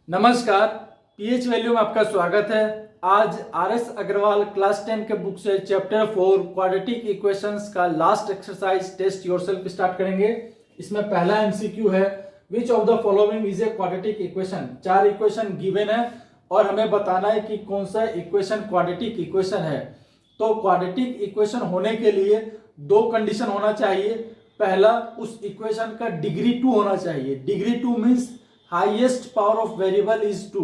नमस्कार। PH value में आपका स्वागत है। आज आरएस अग्रवाल क्लास 10 के बुक से चैप्टर 4 क्वाड्रेटिक इक्वेशंस का last exercise test yourself start करेंगे। इसमें पहला एमसीक्यू है, which of the following is a quadratic equation. 4 equation given है और हमें बताना है कि कौन सा इक्वेशन क्वाड्रेटिक इक्वेशन है। तो क्वाड्रेटिक इक्वेशन होने के लिए दो कंडीशन होना चाहिए। पहला, उस इक्वेशन का डिग्री 2 होना चाहिए। Degree 2 means highest power of variable is 2।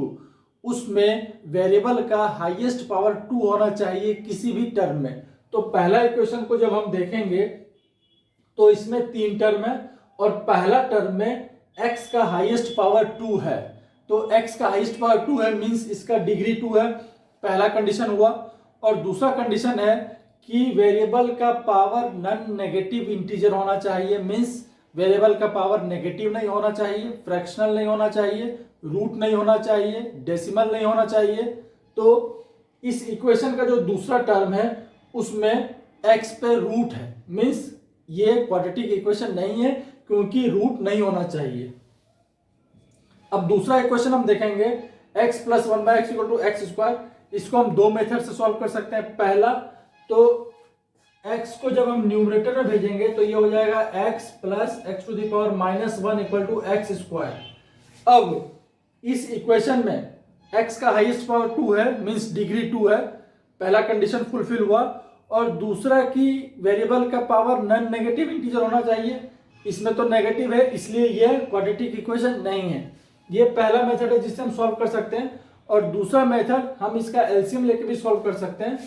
उसमें वेरिएबल का हाईएस्ट पावर 2 होना चाहिए किसी भी टर्म में। तो पहला इक्वेशन को जब हम देखेंगे तो इसमें 3 टर्म है और पहला टर्म में x का हाईएस्ट पावर 2 है। तो x का हाईएस्ट पावर 2 है मीन्स इसका डिग्री 2 है, पहला कंडीशन हुआ। और दूसरा कंडीशन है कि वेरिएबल का पावर नॉन नेगेटिव इंटीजर होना चाहिए, मीन्स वेरिएबल का पावर नेगेटिव नहीं होना चाहिए, फ्रैक्शनल नहीं होना चाहिए, रूट नहीं होना चाहिए, डेसिमल नहीं होना चाहिए। तो इस इक्वेशन का जो दूसरा टर्म है उसमें x पे रूट है, मीन्स ये क्वाड्रेटिक इक्वेशन नहीं है क्योंकि रूट नहीं होना चाहिए। अब दूसरा इक्वेशन हम देखेंगे, x plus 1/x equal to x square. इसको हम दो मेथड से सॉल्व कर सकते हैं। पहला, तो x को जब हम न्यूमरेटर में भेजेंगे तो ये हो जाएगा x plus x to the power -1 equal to x square. अब इस इक्वेशन में x का हाईएस्ट पावर 2 है, मीन्स डिग्री 2 है, पहला कंडीशन फुलफिल हुआ। और दूसरा कि वेरिएबल का पावर नॉन नेगेटिव इंटीजर होना चाहिए, इसमें तो नेगेटिव है इसलिए ये क्वाड्रेटिक इक्वेशन नहीं है। ये पहला मेथड है जिससे हम सॉल्व कर सकते हैं। और दूसरा मेथड हम इसका एलसीएम लेके भी सॉल्व कर सकते हैं।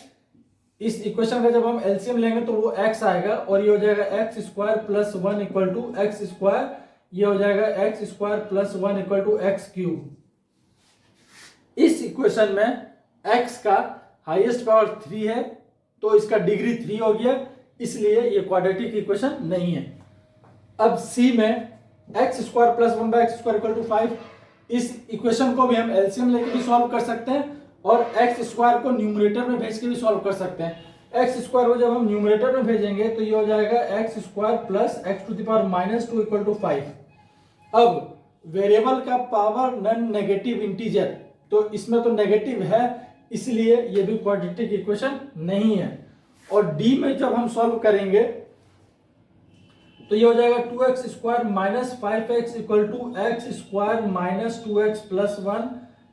इस इक्वेशन का जब हम एलसीएम लेंगे तो वो x आएगा और ये हो जाएगा x square plus 1 equal to x square. ये हो जाएगा x square plus 1 equal to x cube. इस इक्वेशन में x का हाईएस्ट पावर 3 है तो इसका डिग्री 3 हो गया, इसलिए ये क्वाड्रेटिक इक्वेशन नहीं है। अब c में x square plus 1/x square equal to 5, इस इक्वेशन को भी हम एलसीएम लेके भी सॉल्व कर सकते हैं और एक्स स्क्वायर को न्यूमरेटर में भेज के भी सॉल्व कर सकते हैं। एक्स स्क्वायर को जब हम न्यूमरेटर में भेजेंगे तो ये हो जाएगा x square plus x to the power -2 equal to 5। अब वेरिएबल का पावर नॉन नेगेटिव इंटीजर, तो इसमें तो नेगेटिव है इसलिए ये भी क्वाड्रेटिक इक्वेशन नहीं है। और डी में जब हम सॉल्व करेंगे तो ये हो जाएगा 2x square minus 5x equal to x square minus 2x plus 1।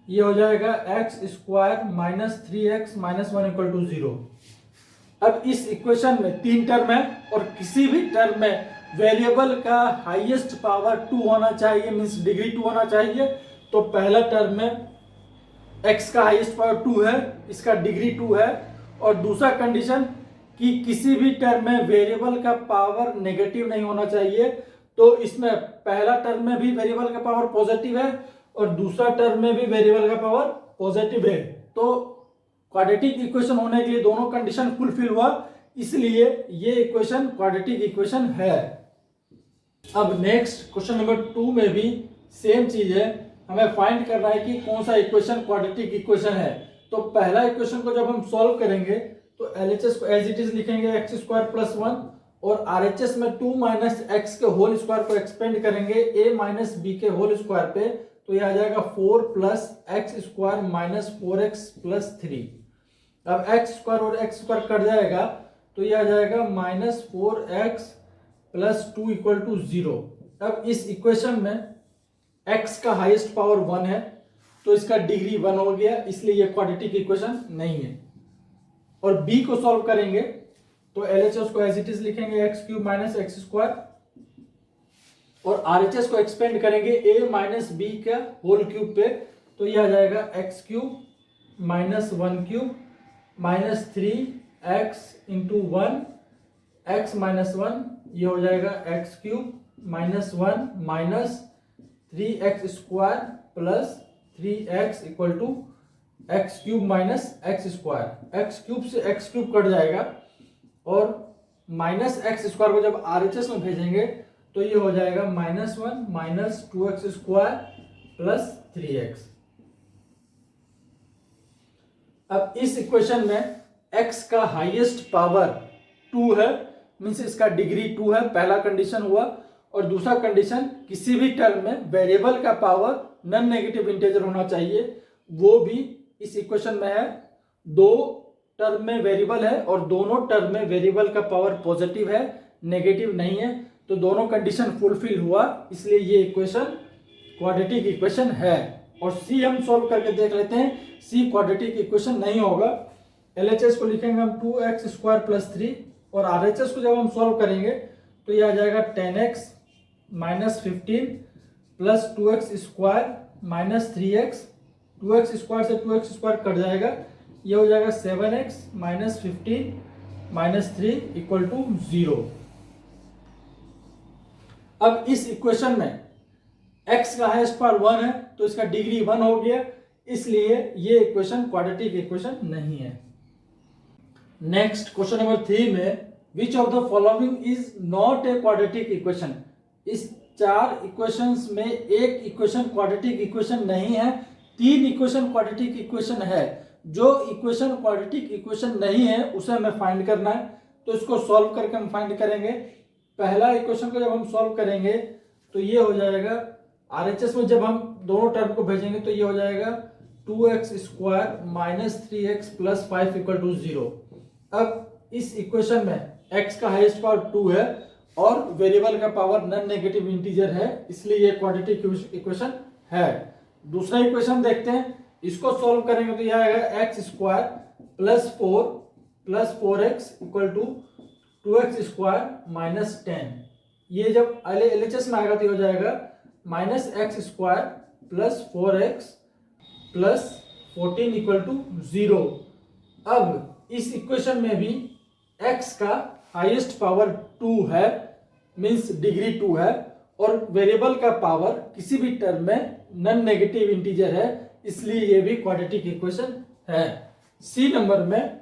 ये हो जाएगा x square minus 3x minus 1 equal to 0। अब इस इक्वेशन में 3 टर्म है और किसी भी टर्म में वेरिएबल का हाईएस्ट पावर 2 होना चाहिए, मीन्स डिग्री 2 होना चाहिए। तो पहला टर्म में x का हाईएस्ट पावर 2 है, इसका डिग्री 2 है। और दूसरा कंडीशन कि किसी भी टर्म में वेरिएबल का पावर नेगेटिव नहीं होना चाहिए। तो इसमें पहला टर्म में भी वेरिएबल का पावर पॉजिटिव है और दूसरा टर्म में भी वेरिएबल का पावर पॉजिटिव है। तो क्वाड्रेटिक इक्वेशन होने के लिए दोनों कंडीशन फुलफिल हुआ, इसलिए ये इक्वेशन क्वाड्रेटिक इक्वेशन है। अब नेक्स्ट क्वेश्चन नंबर 2 में भी सेम चीज है, हमें फाइंड करना है कि कौन सा इक्वेशन क्वाड्रेटिक इक्वेशन है। तो पहला इक्वेशन को जब हम सॉल्व करेंगे तो एलएचएस को एज इट इज लिखेंगे एक्स स्क्वायर प्लस 1 और आरएचएस में 2 माइनस एक्स के होल स्क्वायर को एक्सपेंड करेंगे a माइनस बी के होल स्क्वायर पे। तो यह आ जाएगा 4 plus x square minus 4x plus 3। अब एक्स स्क्वायर और एक्स स्क्वायर कट जाएगा तो यह आ जाएगा -4x प्लस 2 इक्वल टू 0। अब इस इक्वेशन में x का हाईएस्ट पावर 1 है तो इसका डिग्री 1 हो गया, इसलिए यह क्वाड्रेटिक इक्वेशन नहीं है। और b को सॉल्व करेंगे तो एलएचएस को एज इट इज लिखेंगे x cube minus x square और आरएचएस को एक्सपेंड करेंगे a माइनस बी का होल क्यूब पे। तो यह आ जाएगा x cube minus 1 cube minus 3x into 1 x minus 1। ये हो जाएगा x cube minus 1 minus 3x square plus 3x equal to x cube minus x square. X cube से एक्स क्यूब कट जाएगा और माइनस एक्स स्क्वायर को जब RHS में भेजेंगे तो ये हो जाएगा -1 minus 2x square plus 3x। अब इस इक्वेशन में x का हाईएस्ट पावर 2 है, मीन्स इसका डिग्री 2 है, पहला कंडीशन हुआ। और दूसरा कंडीशन किसी भी टर्म में वेरिएबल का पावर नॉन नेगेटिव इंटीजर होना चाहिए, वो भी इस इक्वेशन में है। दो टर्म में वेरिएबल है और दोनों टर्म में वेरिएबल का पावर पॉजिटिव है, नेगेटिव नहीं है, तो दोनों कंडीशन फुलफिल हुआ, इसलिए ये इक्वेशन क्वाड्रेटिक इक्वेशन है। और सी हम सॉल्व करके देख लेते हैं, सी क्वाड्रेटिक इक्वेशन नहीं होगा। एलएचएस को लिखेंगे हम 2x स्क्वायर प्लस 3 और आरएचएस को जब हम सॉल्व करेंगे तो ये आ जाएगा 10x minus 15 plus 2x square minus 3x, 2x square से 2x स्क्वायर कट जाएगा, ये हो जाएगा 7x minus 15 minus 3 equal to 0। अब इस इक्वेशन में x का हाईएस्ट पावर 1 है तो इसका डिग्री 1 हो गया, इसलिए ये इक्वेशन क्वाड्रेटिक इक्वेशन नहीं है। नेक्स्ट क्वेश्चन नंबर 3 में विच of the following is not a quadratic equation. इस 4 इक्वेशंस में एक इक्वेशन क्वाड्रेटिक इक्वेशन नहीं है, 3 इक्वेशन क्वाड्रेटिक इक्वेशन है। जो इक्वेशन क्वाड्रेटिक इक्वेशन नहीं है उसे हमें फाइंड करना है, तो इसको सॉल्व करके हम फाइंड करेंगे। पहला इक्वेशन को जब हम सॉल्व करेंगे तो ये हो जाएगा, आरएचएस में जब हम दोनों टर्म को भेजेंगे तो ये हो जाएगा 2x square minus 3x plus 5 equal to 0। अब इस इक्वेशन में x का हाईएस्ट पावर 2 है और वेरिएबल का पावर नॉन नेगेटिव इंटीजर है, इसलिए ये क्वाड्रेटिक इक्वेशन है। दूसरा इक्वेशन देखते हैं, इसको सॉल्व करेंगे तो यह आएगा x square plus 4 plus 4x equal to 2x square minus 10। ये जब एलएचएस में आएगा तो हो जाएगा minus x square plus 4x plus 14 equal to 0। अब इस इक्वेशन में भी x का हाईएस्ट पावर 2 है, मींस डिग्री 2 है, और वेरिएबल का पावर किसी भी टर्म में नॉन नेगेटिव इंटीजर है, इसलिए ये भी क्वाड्रेटिक इक्वेशन है। सी नंबर में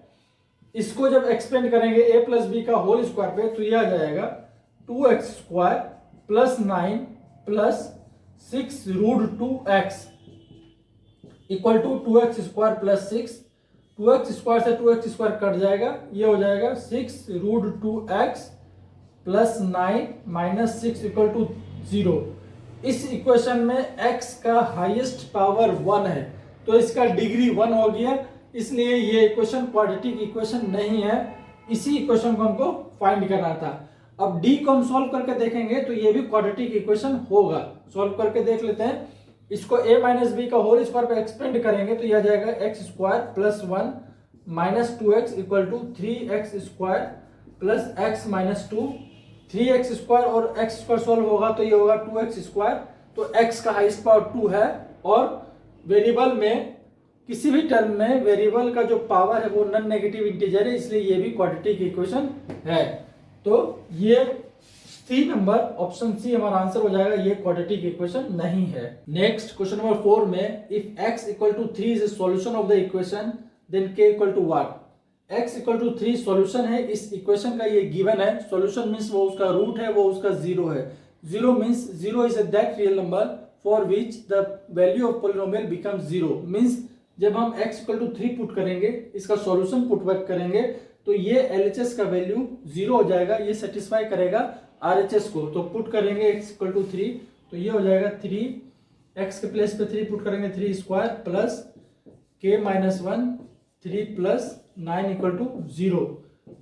इसको जब एक्सपेंड करेंगे a प्लस बी का होल स्क्वायर पे तो यह आ जाएगा 2x square plus 9 plus 6 root 2x equal to 2x square plus 6। 2x square से 2x स्क्वायर कट जाएगा, ये हो जाएगा 6 root 2x plus 9 minus 6 equal to 0। इस इक्वेशन में x का हाईएस्ट पावर 1 है तो इसका डिग्री 1 हो गया, इसलिए ये इक्वेशन क्वाड्रेटिक इक्वेशन नहीं है। इसी इक्वेशन को हमको फाइंड करना था। अब डी को हम सॉल्व करके देखेंगे तो ये भी क्वाड्रेटिक इक्वेशन होगा। सॉल्व करके देख लेते हैं, इसको a माइनस बी का होल स्क्वायर पे एक्सपेंड करेंगे तो यह आ जाएगा x square plus 1 minus 2x equal to 3x square plus x minus 2। 3x square और x स्क्वायर सॉल्व होगा तो ये होगा 2x स्क्वायर। तो x का हाईएस्ट पावर 2 है और वेरिएबल में किसी भी टर्म में वेरिएबल का जो पावर है वो नॉन नेगेटिव इंटीजर है, इसलिए ये भी क्वाड्रेटिक इक्वेशन है। तो ये सी नंबर ऑप्शन सी हमारा आंसर हो जाएगा, ये क्वाड्रेटिक इक्वेशन नहीं है। नेक्स्ट क्वेश्चन नंबर 4 में if x equal to 3 is a solution of the equation then k equal to what. x equal to 3 solution है इस इक्वेशन का, ये गिवन है। सॉल्यूशन मींस वो उसका रूट है, वो उसका जीरो है। Zero means zero is that real number for which the value of polynomial becomes zero. Means जब हम x इक्वल टू 3 पुट करेंगे, इसका सॉल्यूशन पुट बैक करेंगे तो ये LHS का वैल्यू 0 हो जाएगा, ये सेटिस्फाई करेगा RHS को। तो पुट करेंगे x इक्वल टू 3 तो ये हो जाएगा 3, x के प्लेस पे 3 पुट करेंगे 3 square plus k minus 1 3 plus 9 equal to 0।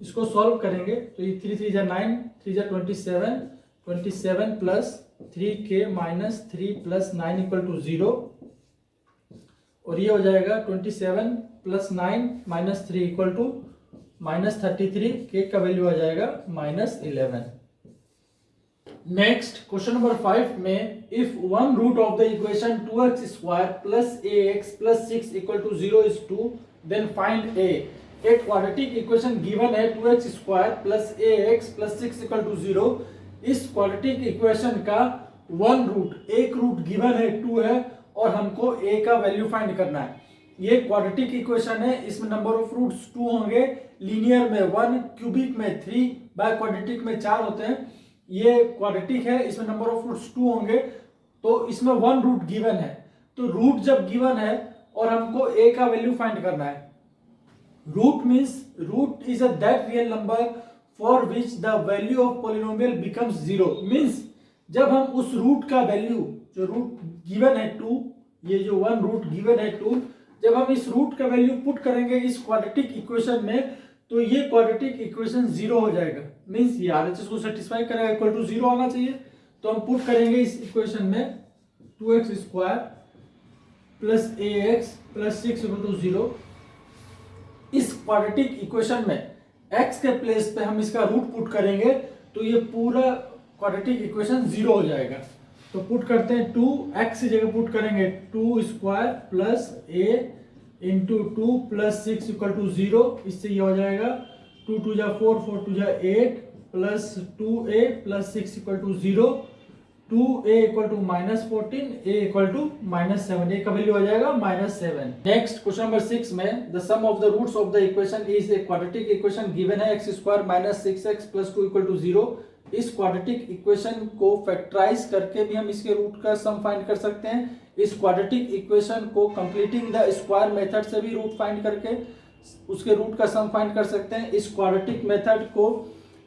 इसको सॉल्व करेंगे तो ये 3 3 जा 9 3 जा 27 27 plus 3k minus 3 plus 9 equal to 0 और ये हो जाएगा 27 plus 9 minus 3 equal to minus 33, के का वैल्यू आ जाएगा माइनस 11। नेक्स्ट क्वेश्चन नंबर 5 में if one root of the equation 2x square plus ax plus 6 equal to 0 is 2 then find a। एक क्वाड्रेटिक इक्वेशन गिवन है 2x square plus ax plus 6 equal to 0। इस quadratic equation का one root, एक root given है 2 है और हमको a का वैल्यू फाइंड करना है। ये क्वाड्रेटिक इक्वेशन है, इसमें नंबर ऑफ रूट्स 2 होंगे, लीनियर में 1, क्यूबिक में 3, बाय क्वाड्रेटिक में 4 होते हैं। ये क्वाड्रेटिक है, इसमें नंबर ऑफ रूट्स 2 होंगे, तो इसमें 1 रूट गिवन है। तो रूट जब गिवन है और हमको a का वैल्यू फाइंड करना है, root means root is a that real number for which the value of polynomial becomes 0। Means जब हम उस रूट का वैल्यू जो रूट गिवन है 2, ये जो 1 रूट गिवन है 2, जब हम इस रूट का वैल्यू पुट करेंगे इस क्वाड्रेटिक इक्वेशन में तो ये क्वाड्रेटिक इक्वेशन 0 हो जाएगा। मींस ये RHS को सेटिस्फाई करेगा, इक्वल टू 0 आना चाहिए। तो हम पुट करेंगे इस इक्वेशन में 2x square plus ax plus 6 equal to 0। इस क्वाड्रेटिक इक्वेशन में x के प्लेस पे हम इसका रूट पुट करेंगे तो ये पूरा क्वाड्रेटिक इक्वेशन 0 हो जाएगा। तो पुट करते हैं 2x की जगह पुट करेंगे 2 square plus a into 2 plus 6 equal to 0। इससे ये हो जाएगा 2 2 जा 4 4 2 जा 8 plus 2a plus 6 equal to 0। 2a equal to -14, a equal to -7, a का वैल्यू हो जाएगा -7। नेक्स्ट क्वेश्चन नंबर 6 में the sum of the roots of the equation is a quadratic equation given है x square minus 6x plus 2 equal to 0। इस quadratic equation को factorise करके भी हम इसके रूट का सम फाइंड कर सकते हैं। इस क्वाड्रेटिक इक्वेशन को कंप्लीटिंग द स्क्वायर मेथड से भी रूट फाइंड करके उसके रूट का सम फाइंड कर सकते हैं। इस क्वाड्रेटिक मेथड को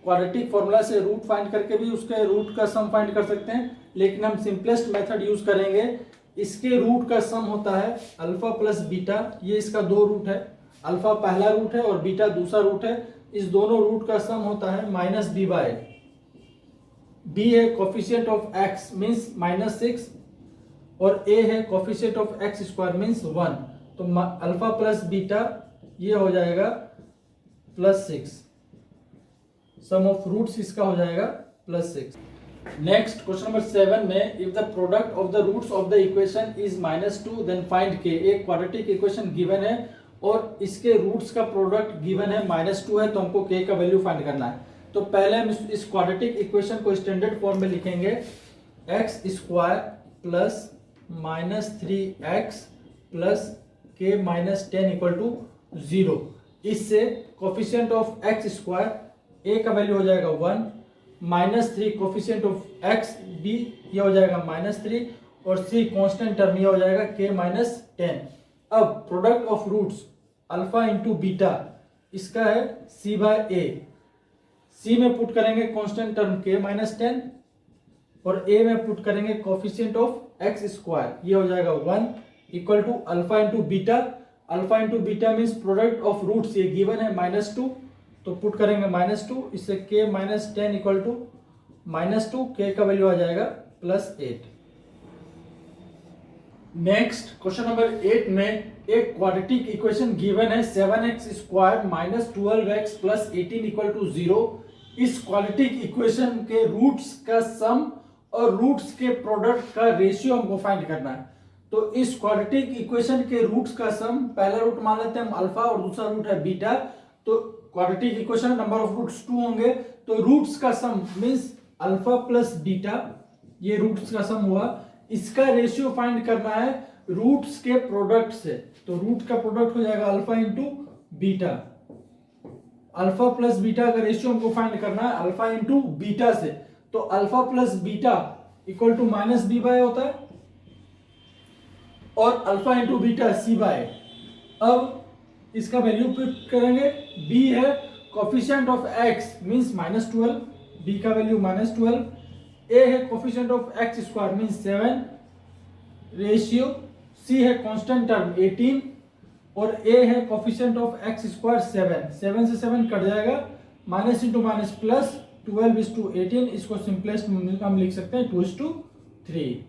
क्वाड्रेटिक फॉर्मूला से रूट फाइंड करके भी उसके रूट का सम फाइंड कर सकते हैं, लेकिन हम सिंपलेस्ट मेथड यूज करेंगे। इसके रूट का सम होता है अल्फा प्लस बीटा। ये इसका 2 रूट है, अल्फा पहला रूट है और बीटा दूसरा रूट है। इस दोनों रूट का सम होता है -b/a। b है कोफिशिएंट ऑफ x मींस -6 और a है coefficient of x square means 1। तो अल्फा प्लस बीटा ये हो जाएगा +6। सम ऑफ रूट्स इसका हो जाएगा +6। नेक्स्ट क्वेश्चन नंबर 7 में if the product of the roots of the equation is -2 then find k। एक क्वाड्रेटिक इक्वेशन गिवन है और इसके रूट्स का प्रोडक्ट गिवन है -2 है, तो हमको k का वैल्यू फाइंड करना है। तो पहले हम इस क्वाड्रेटिक इक्वेशन को स्टैंडर्ड फॉर्म में लिखेंगे x square plus -3x plus k -10 equal to 0। इससे coefficient of x square a का वैल्यू हो जाएगा 1, -3 कोफिशिएंट ऑफ x b ये हो जाएगा -3 और c कांस्टेंट टर्म ये हो जाएगा k -10। अब product of roots alpha into beta इसका है c/a। c में पुट करेंगे कांस्टेंट टर्म k -10 और a में पुट करेंगे कोफिशिएंट ऑफ x स्क्वायर ये हो जाएगा 1 equal to alpha into beta. Alpha into beta means product of roots, ये गिवन है -2 तो पुट करेंगे -2। इससे k -10 इक्वल टू -2, k का वैल्यू आ जाएगा +8। नेक्स्ट क्वेश्चन नंबर 8 में एक क्वाड्रेटिक इक्वेशन गिवन है 7x square -12x plus 18 equal to 0। इस क्वाड्रेटिक इक्वेशन के रूट्स का सम और रूट्स के प्रोडक्ट का रेशियो हमको फाइंड करना है। तो इस क्वाड्रेटिक इक्वेशन के रूट्स का सम, पहला रूट मान लेते हैं हम अल्फा और दूसरा रूट है बीटा। तो quadratic equation number of roots 2 होंगे, तो रूट्स का sum means alpha plus beta, ये रूट्स का सम हुआ। इसका रेशियो फाइंड करना है रूट्स के प्रोडक्ट से, तो रूट का प्रोडक्ट हो जाएगा alpha into beta. Alpha plus beta का रेशियो हमको फाइंड करना है अल्फा इंटू बीटा से, तो alpha plus beta equal to -b/a होता है और अल्फा इंटू बीटा c/a। अब इसका वैल्यू पुट करेंगे। b है coefficient of x means -12, b का वैल्यू -12। a है coefficient of x square means 7 ratio. c है कांस्टेंट टर्म 18 और a है कोफिशिएंट ऑफ x स्क्वायर 7 से 7 कट जाएगा, माइनस इंटू माइनस प्लस 12:18। इसको सिंपलेस्ट हम लिख सकते हैं 2:3।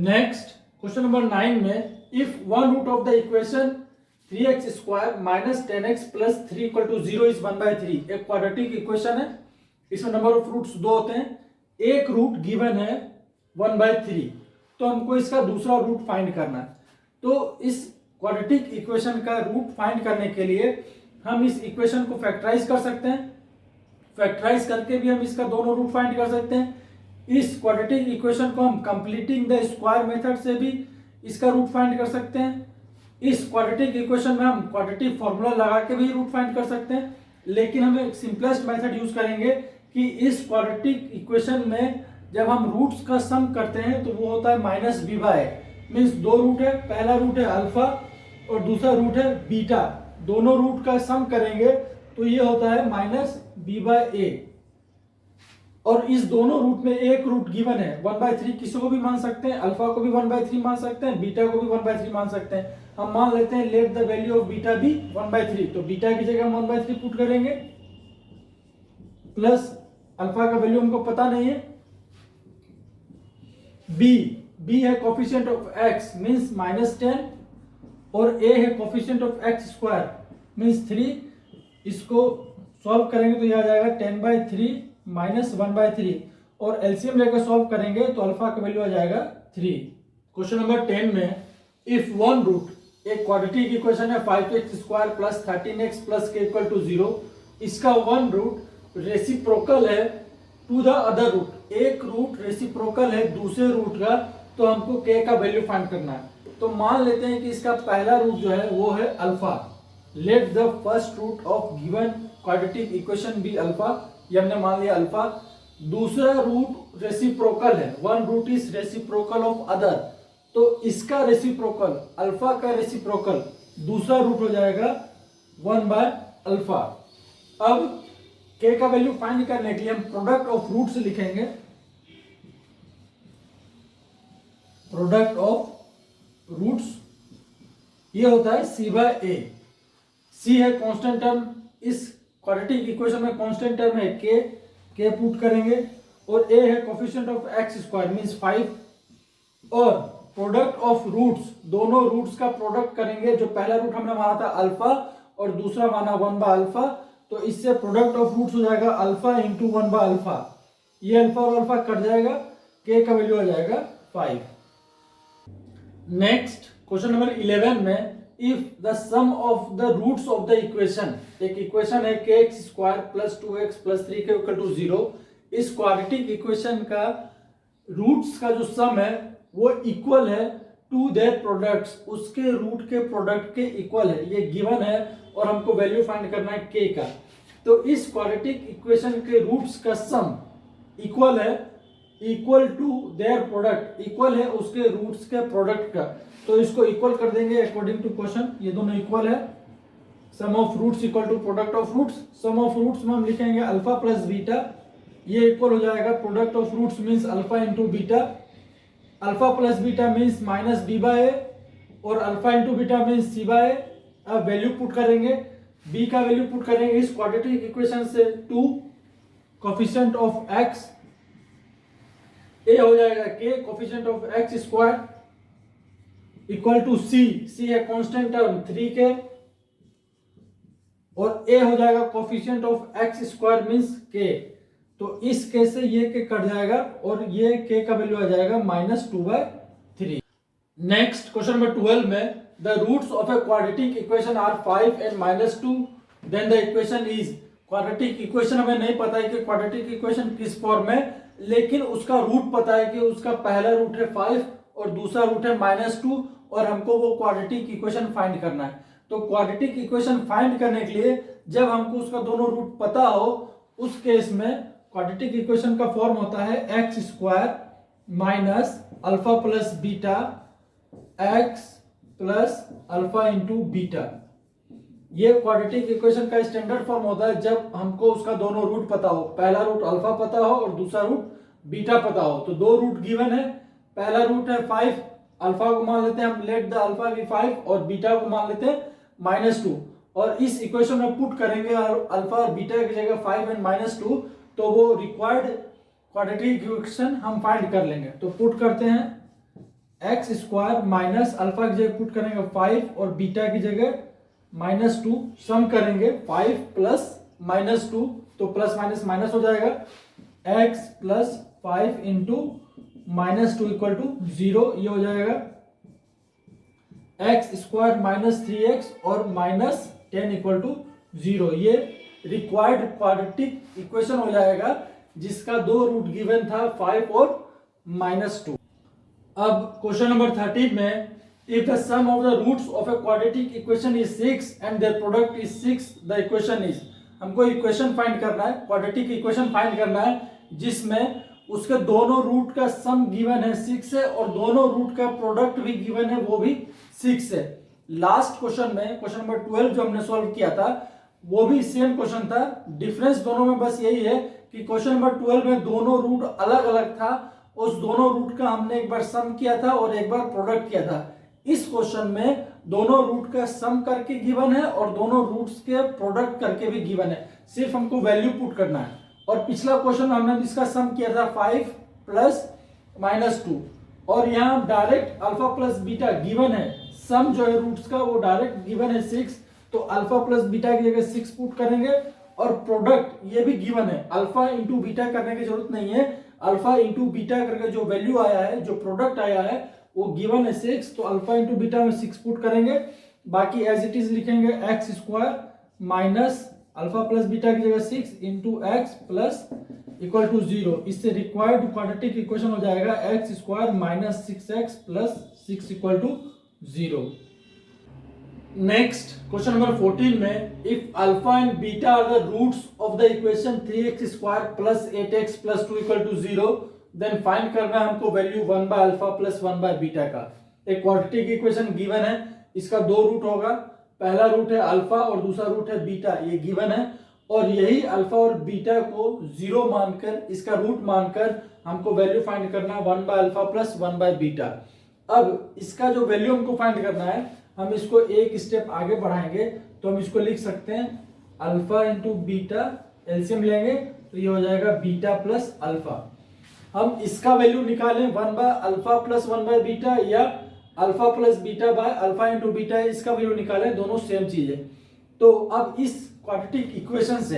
नेक्स्ट क्वेश्चन नंबर 9 में if one root of the equation 3x square minus 10x plus 3 equal to 0 is 1/3। एक क्वाड्रेटिक इक्वेशन है, इसमें नंबर ऑफ रूट्स 2 होते हैं, एक रूट गिवन है 1/3, तो हमको इसका दूसरा रूट फाइंड करना है। तो इस क्वाड्रेटिक इक्वेशन का रूट फाइंड करने के लिए हम इस इक्वेशन को फैक्टराइज कर सकते हैं, फैक्टराइज करके भी हम इसका दोनों रूट फाइंड कर सकते हैं। इस क्वाड्रेटिक इक्वेशन को हम कंप्लीटिंग द स्क्वायर मेथड से भी इसका रूट फाइंड कर सकते हैं। इस क्वाड्रेटिक इक्वेशन में हम क्वाड्रेटिक फॉर्मूला लगा के भी रूट फाइंड कर सकते हैं, लेकिन हम एक सिंपलेस्ट मेथड यूज करेंगे कि इस क्वाड्रेटिक इक्वेशन में जब हम रूट्स का सम करते हैं तो वो होता है -b/a। मीन्स 2 रूट है, पहला रूट है अल्फा और दूसरा रूट है बीटा, दोनों रूट का सम करेंगे तो ये होता है -b/a। और इस दोनों रूट में एक रूट गिवन है 1/3, किसी को भी मान सकते हैं, अल्फा को भी 1/3 मान सकते हैं, बीटा को भी 1/3 मान सकते हैं। हम मान लेते हैं let the value of beta भी 1/3, तो बीटा की जगह हम 1/3 पुट करेंगे, प्लस अल्फा का वैल्यू हमको पता नहीं है, बी है कोफिशिएंट ऑफ एक्स मींस -10 और ए है coefficient of x square means 3। इसको सॉल्व करेंगे तो यह आ जाएगा 10/3 माइनस 1/3 और एलसीएम लेकर सॉल्व करेंगे तो अल्फा का वैल्यू आ जाएगा 3। क्वेश्चन नंबर 10 में इफ वन रूट एक क्वाड्रेटिक इक्वेशन है 5x² प्लस 13x प्लस के इक्वल टू 0, इसका वन रूट रेसिप्रोकल है टू द अदर रूट, एक रूट रेसिप्रोकल है दूसरे रूट का, तो हमको k का वैल्यू फाइंड करना है। तो मान लेते हैं कि इसका पहला रूट जो है वो है alpha, let the first root of given quadratic equation be alpha, ये हमने मान लिया अल्फा। दूसरा रूट रेसिप्रोकल है, one root is reciprocal of other, तो इसका रेसिप्रोकल अल्फा का रेसिप्रोकल दूसरा रूट हो जाएगा 1/अल्फा। अब k का वैल्यू फाइंड करने के लिए हम प्रोडक्ट ऑफ रूट्स लिखेंगे, प्रोडक्ट ऑफ रूट्स ये होता है c/a। c है कांस्टेंट टर्म, इस क्वाड्रेटिक इक्वेशन में कांस्टेंट टर्म है k पुट करेंगे, और a है कोफिशिएंट ऑफ x² मींस 5, और प्रोडक्ट ऑफ रूट्स, दोनों रूट्स का प्रोडक्ट करेंगे। जो पहला रूट हमने माना था अल्फा और दूसरा माना 1/अल्फा, तो इससे प्रोडक्ट ऑफ रूट्स हो जाएगा अल्फा इंटू 1/अल्फा, ये अल्फा और अल्फा कट जाएगा, k का वैल्यू आ जाएगा 5। नेक्स्ट क्वेश्चन नंबर 11 में if the sum of the roots of the equation, एक इक्वेशन है kx² plus 2x plus 3k equal to 0, इस क्वाड्रेटिक इक्वेशन का रूट्स का जो सम है वो इक्वल है टू देयर प्रोडक्ट्स, उसके रूट के प्रोडक्ट के इक्वल है, ये गिवन है और हमको वैल्यू फाइंड करना है k का। तो इस क्वाड्रेटिक इक्वेशन के रूट्स का सम इक्वल है, equal to their product, equal है उसके रूट्स के प्रोडक्ट का, तो इसको इक्वल कर देंगे अकॉर्डिंग टू क्वेश्चन, ये दोनों इक्वल है। Sum of roots equal to product of roots, sum of roots में हम लिखेंगे अल्फा प्लस बीटा, ये इक्वल हो जाएगा product of roots means alpha into beta, alpha plus beta means minus b/a और alpha into beta means c/a। अब value put करेंगे, b का वैल्यू पुट करेंगे इस क्वाड्रेटिक इक्वेशन से 2 कोफिशिएंट ऑफ x, a हो जाएगा k coefficient of x² equal to c है कांस्टेंट टर्म 3k, और a हो जाएगा coefficient of x² means k, तो इस k से ये k कट जाएगा और ये k का वैल्यू आ जाएगा -2/3। नेक्स्ट क्वेश्चन नंबर 12 में the roots of a quadratic equation are 5 and -2, then the equation is, quadratic equation हमें नहीं पता है कि क्वाड्रेटिक इक्वेशन किस फॉर्म में, लेकिन उसका रूट पता है कि उसका पहला रूट है 5 और दूसरा रूट है -2, और हमको वो क्वाड्रेटिक इक्वेशन फाइंड करना है। तो क्वाड्रेटिक इक्वेशन फाइंड करने के लिए जब हमको उसका दोनों रूट पता हो, उस केस में क्वाड्रेटिक इक्वेशन का फॉर्म होता है x² minus alpha plus beta x plus alpha into beta, ये क्वाड्रेटिक इक्वेशन का स्टैंडर्ड फॉर्म होता है जब हमको उसका दोनों रूट पता हो, पहला रूट अल्फा पता हो और दूसरा रूट बीटा पता हो। तो दो रूट गिवन है, पहला रूट है 5, अल्फा को मान लेते हैं हम लेट द अल्फा बी 5 और बीटा को मान लेते हैं -2, और इस इक्वेशन में पुट करेंगे अल्फा और बीटा की जगह 5 एंड -2, तो वो रिक्वायर्ड क्वाड्रेटिक इक्वेशन हम फाइंड कर लेंगे। तो पुट करते हैं x² माइनस अल्फा की जगह पुट करेंगे 5 और बीटा की जगह -2, सम करेंगे 5 प्लस -2, तो प्लस माइनस माइनस हो जाएगा, x plus 5 into -2 equal to 0, ये हो जाएगा x² माइनस 3x और -10 इक्वल टू 0, ये रिक्वायर्ड क्वाड्रेटिक इक्वेशन हो जाएगा जिसका दो रूट गिवन था 5 और -2। अब क्वेश्चन नंबर 13 में if the sum of the roots of a quadratic equation is 6 and their product is 6, the equation is, हमको इक्वेशन फाइंड करना है, क्वाड्रेटिक इक्वेशन फाइंड करना है जिसमें उसके दोनों रूट का सम गिवन है 6 है और दोनों रूट का प्रोडक्ट भी गिवन है वो भी 6 है। लास्ट क्वेश्चन में क्वेश्चन नंबर 12 जो हमने सॉल्व किया था वो भी सेम क्वेश्चन था, डिफरेंस दोनों में बस यही है कि क्वेश्चन नंबर 12 में दोनों रूट अलग अलग था, उस दोनों रूट का हमने एक बार सम किया था और एक बार प्रोडक्ट किया था। इस क्वेश्चन में दोनों रूट का सम करके गिवन है और दोनों रूट्स के प्रोडक्ट करके भी गिवन है, सिर्फ हमको वैल्यू पुट करना है। और पिछला क्वेश्चन हमने इसका सम किया था 5 प्लस -2 और यहाँ direct alpha plus beta given है, सम जो है रूट्स का वो डायरेक्ट गिवन है 6, तो अल्फा प्लस बीटा की जगह 6 पुट करेंगे और प्रोडक्ट ये भी गिवन है, अल्फा इंटू बीटा करने की जरूरत नहीं है, अल्फा इंटू बीटा करके जो वैल्यू आया है, जो प्रोडक्ट आया है वो गिवन है 6, तो अल्फा इंटू बीटा में 6 पुट करेंगे, बाकी एज इट इज लिखेंगे x square minus alpha plus beta की जगह 6 into x plus equal to 0। इससे रिक्वायर्ड क्वाड्रेटिक इक्वेशन हो जाएगा x square minus 6x plus 6 equal to 0। Next question number 14 में if alpha and beta are the roots of the equation 3x square plus 8x plus 2 equal to 0 then find करना है हमको value 1 by alpha plus 1 by beta का। एक quadratic equation given है, इसका दो root होगा, पहला रूट है अल्फा और दूसरा रूट है बीटा, ये गिवन है और यही अल्फा और बीटा को 0 मानकर, इसका रूट मानकर हमको वैल्यू फाइंड करना है 1 by alpha plus 1 by beta. अब इसका जो वैल्यू हमको फाइंड करना है, हम इसको एक स्टेप आगे बढ़ाएंगे तो हम इसको लिख सकते हैं अल्फा इंटू बीटा, एलसीएम लेंगे तो ये हो जाएगा बीटा प्लस अल्फा। हम इसका वैल्यू निकालें 1 by alpha plus 1 by beta या alpha plus beta by alpha into beta, इसका वैल्यू निकालें, दोनों सेम चीज है। तो अब इस क्वाड्रेटिक इक्वेशन से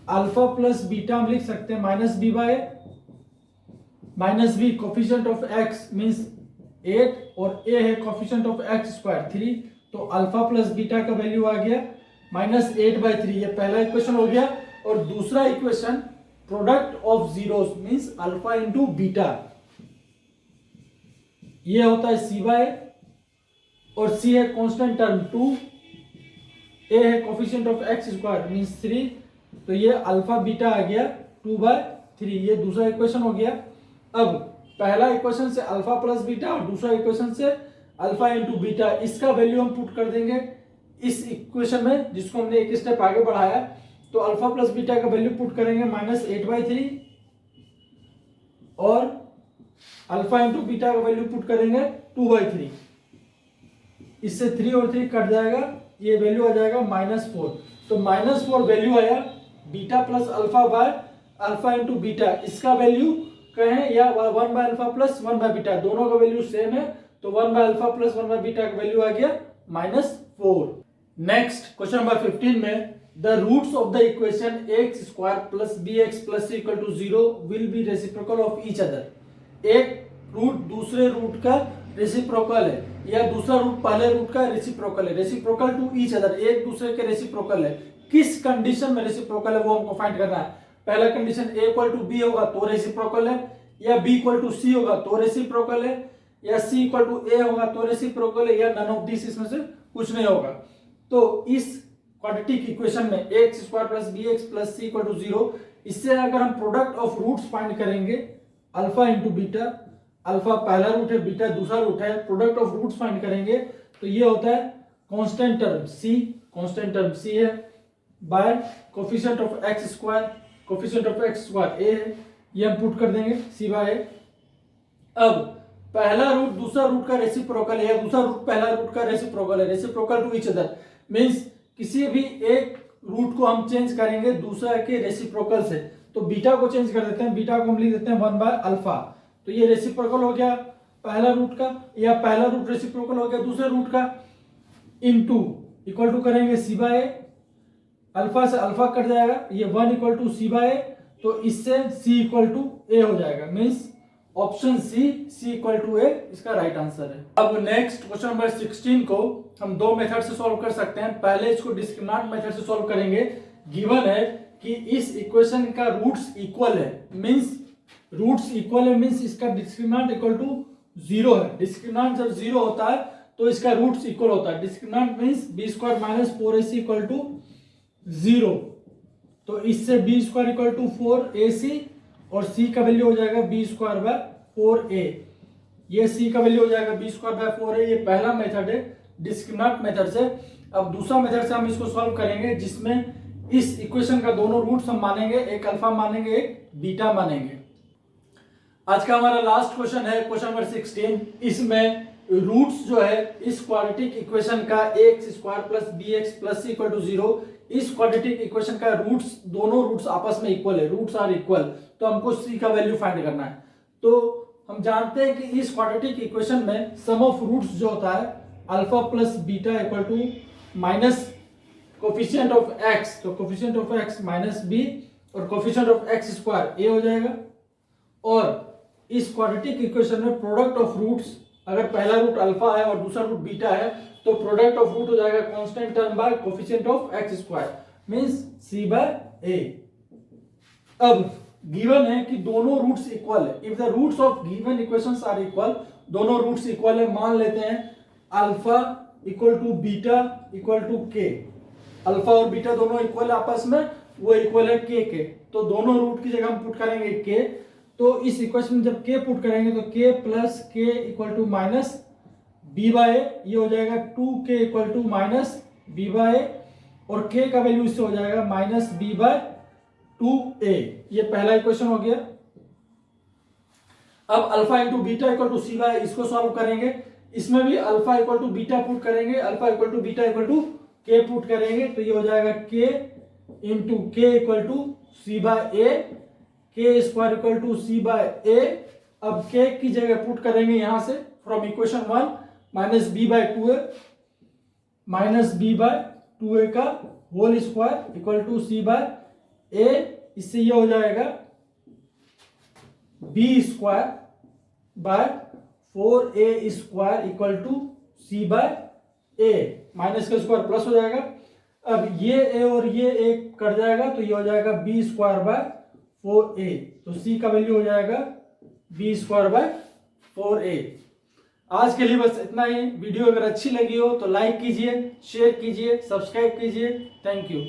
अल्फा प्लस बीटा हम लिख सकते हैं minus b by minus b, coefficient of x means 8 और ए है कोफिशिएंट ऑफ एक्स स्क्वायर 3, तो अल्फा प्लस बीटा का वैल्यू आ गया माइनस 8/3, ये पहला इक्वेशन हो गया। और दूसरा equation product of zeros means alpha into beta, ये होता है सी बाय और सी है कांस्टेंट टर्म 2, ए है coefficient of x square means 3, तो ये अल्फा बीटा आ गया 2/3, ये दूसरा इक्वेशन हो गया। अब पहला इक्वेशन से अल्फा प्लस बीटा और दूसरा इक्वेशन से अल्फा इंटू बीटा, इसका वैल्यू हम पुट कर देंगे इस इक्वेशन में जिसको हमने एक स्टेप आगे बढ़ाया, तो अल्फा प्लस बीटा का वैल्यू पुट करेंगे माइनस 8/3 और अल्फा इंटू बीटा का वैल्यू पुट करेंगे 2/3, इससे 3 और 3 कट जाएगा, ये वैल्यू आ जाएगा -4, तो -4 वैल्यू आया beta plus alpha by alpha into beta, इसका वैल्यू कहें या 1 by alpha plus 1 by beta, दोनों का वैल्यू सेम है, तो 1 by alpha plus 1 by beta का वैल्यू आ गया -4। नेक्स्ट क्वेश्चन नंबर 15 में the roots of the equation x square plus bx plus c equal to 0 will be reciprocal of each other. एक root दूसरे root का reciprocal है या दूसरा रूट पहले रूट का रेसिप्रोकल है, रेसिप्रोकल टू ईच अदर, एक दूसरे के रेसिप्रोकल है। किस कंडीशन में रेसिप्रोकल है वो हमको फाइंड करना है। पहला condition a equal to b होगा तो रेसिप्रोकल है, या b इक्वल टू c होगा तो रेसिप्रोकल है, या c इक्वल टू a होगा तो रेसिप्रोकल है, या नन ऑफ दिस इसमें से कुछ नहीं होगा। तो इस क्वाड्रेटिक इक्वेशन में x square plus bx plus c equal to 0, इससे अगर हम प्रोडक्ट ऑफ रूट्स फाइंड करेंगे अल्फा इंटू बीटा, अल्फा पहला रूट है, बीटा दूसरा रूट है, प्रोडक्ट ऑफ रूट्स फाइंड करेंगे तो ये होता है constant term c, constant term c है by coefficient of x square, coefficient of x square a है, ये हम पुट कर देंगे c बाय a। अब पहला रूट दूसरा रूट का रेसिप्रोकल है या दूसरा रूट पहला रूट का रेसिप्रोकल है, reciprocal to each other means किसी भी एक रूट को हम चेंज करेंगे दूसरा के रेसिप्रोकल से, तो बीटा को चेंज कर देते हैं, बीटा को हम लिख देते हैं 1 बाय अल्फा, तो ये रेसिप्रोकल हो गया पहला रूट का, या पहला रूट रेसिप्रोकल हो गया दूसरे रूट का, इनटू इक्वल टू करेंगे c बाय a, अल्फा से अल्फा कट जाएगा, ये 1 equal to c by a, तो इससे c इक्वल टू a हो जाएगा, means option c equal to a इसका राइट आंसर है। अब नेक्स्ट क्वेश्चन नंबर 16 को हम दो मेथड से सॉल्व कर सकते हैं। पहले इसको डिस्क्रिमिनेंट मेथड से सॉल्व करेंगे। गिवन है कि इस इक्वेशन का रूट्स इक्वल है, मींस रूट्स इक्वल है मींस इसका डिस्क्रिमिनेंट इक्वल टू 0 है। डिस्क्रिमिनेंट जब 0 होता है तो इसका रूट्स इक्वल होता है। Discriminant means b square minus 4ac equal to 0, तो इससे b square equal to 4ac और c का वैल्यू हो जाएगा b स्क्वायर बाय 4a, ये c का वैल्यू हो जाएगा b स्क्वायर बाय 4a। ये पहला मेथड है डिस्क्रिमिनेंट मेथड से। अब दूसरा मेथड से हम इसको सॉल्व करेंगे जिसमें इस इक्वेशन का दोनों रूट्स हम मानेंगे, एक अल्फा मानेंगे एक बीटा मानेंगे। आज का हमारा लास्ट क्वेश्चन है क्वेश्चन नंबर 16। इसमें रूट्स जो है इस क्वाड्रेटिक इक्वेशन का ax² plus bx plus c = 0, इस क्वाड्रेटिक इक्वेशन का रूट्स, दोनों रूट्स आपस में इक्वल है, रूट्स आर इक्वल, तो हमको c का वैल्यू फाइंड करना है। तो हम जानते हैं कि इस क्वाड्रेटिक इक्वेशन में सम ऑफ रूट्स जो होता है alpha plus beta equal to minus coefficient of x, तो coefficient of x minus b और कोफिशिएंट ऑफ x² a हो जाएगा। और इस क्वाड्रेटिक इक्वेशन में प्रोडक्ट ऑफ रूट्स, अगर पहला रूट अल्फा है और दूसरा रूट बीटा है तो प्रोडक्ट ऑफ रूट हो जाएगा constant term by coefficient of x² means c/a। अब गिवन है कि दोनों रूट्स इक्वल है, if the roots of given equations are equal, दोनों रूट्स इक्वल है, मान लेते हैं alpha equal to beta equal to k, alpha और बीटा दोनों इक्वल है आपस में, वो इक्वल है के, तो दोनों रूट की जगह हम पुट करेंगे के। तो इस इक्वेशन में जब के पुट करेंगे तो के प्लस के इक्वल टू माइनस b/a, ये हो जाएगा 2k equal to minus b/a, और k का वैल्यू इससे हो जाएगा माइनस b/2a। ये पहला इक्वेशन हो गया। अब alpha into beta equal to c/a, इसको सॉल्व करेंगे, इसमें भी alpha equal to beta put करेंगे, alpha equal to beta equal to k put करेंगे, तो ये हो जाएगा के इंटू के इक्वल टू c/a, के स्क्वायर इक्वल टू c/a। अब के की जगह पुट करेंगे यहां से from equation 1 minus b/2a, minus b/2a का whole square equal to c/a, इससे ये हो जाएगा b² by 4a² equal to c/a, minus का स्क्वायर प्लस हो जाएगा। अब ये a और ये a कट जाएगा तो ये हो जाएगा b² बाय 4a, तो c का वैल्यू हो जाएगा b² बाय 4a। आज के लिए बस इतना ही। वीडियो अगर अच्छी लगी हो तो लाइक कीजिए, शेयर कीजिए, सब्सक्राइब कीजिए। Thank you.